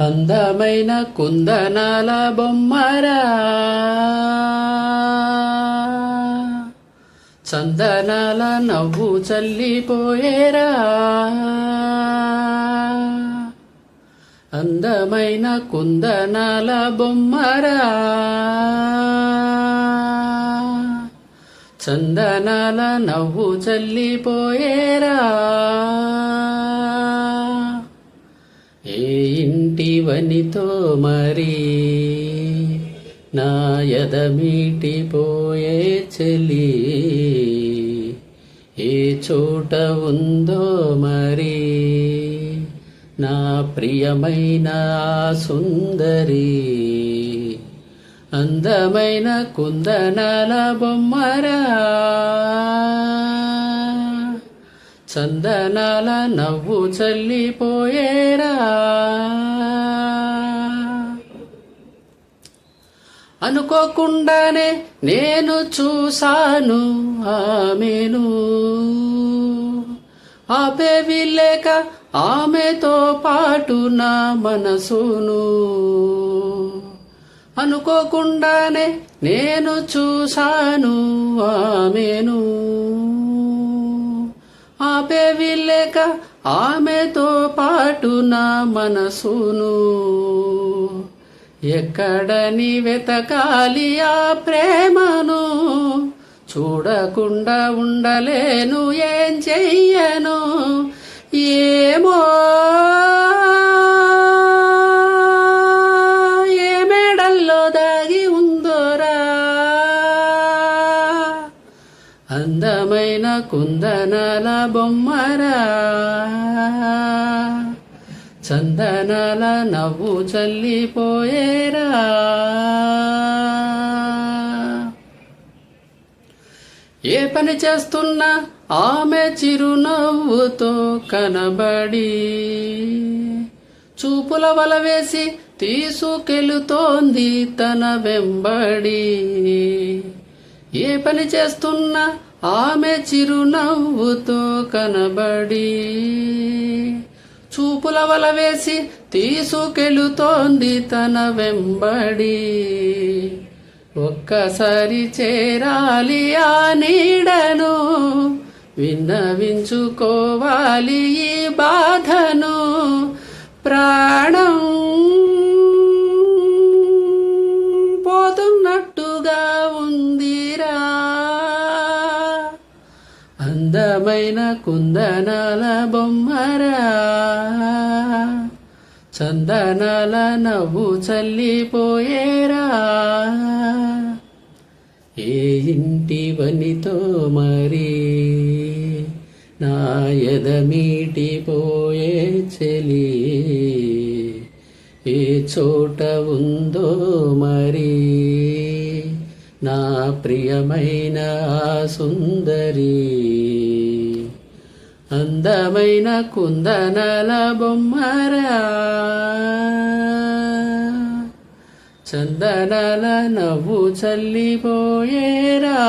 అందమైన కుందనాల బొమ్మరా, చందనాల నవ్వు చల్లిపోయేరా. అందమైన కుందనాల బొమ్మరా, చందనాల నవ్వు చల్లిపోయేరా. ఏ ఇంటివనితో మరి నా ఎదమీటిపోయే చెలి, ఏ చోట ఉందో మరి నా ప్రియమైన సుందరి. అందమైన కుందనాల బొమ్మరా, చందనాల నవ్వు చల్లిపోయేరా. అనుకోకుండానే నేను చూశాను ఆమెను, ఆపేవి లేక ఆమెతో పాటు నా మనసును. అనుకోకుండానే నేను చూశాను ఆమెను, ఆపేవి లేక ఆమెతో పాటు నా మనసును. ఎక్కడని వెతకాలి ఆ ప్రేమను, చూడకుండా ఉండలేను, ఏం చెయ్యను ఏమో. ఏ మేడల్లో దాగి ఉందోరా, అందమైన కుందనాల బొమ్మరా, చందనాల నవ్వు చల్లిపోయేరా. ఏ పని చేస్తున్నా ఆమె చిరునవ్వుతో కనబడి, చూపుల వల వేసి తీసుకెళుతోంది తన వెంబడి. ఏ పని చేస్తున్నా ఆమె చిరునవ్వుతో కనబడి, చూపుల వల వేసి తీసుకెళుతోంది తన వెంబడి. ఒక్కసారి చేరాలి ఆ నీడను, విన్నవించుకోవాలి ఈ బాధను. ప్రాణం పోతున్నట్టుగా ఉందిరా, అందమైన కుందనాల బొమ్మరా, చందనాల నవ్వు చల్లిపోయేరా. ఏ ఇంటివనితో మరి నా ఎదమీటిపోయే చెలి, ఏ చోట ఉందో మరి నా ప్రియమైన సుందరి. అందమైన కుందనాల బొమ్మరా, చందనాల నవ్వు చల్లిపోయేరా.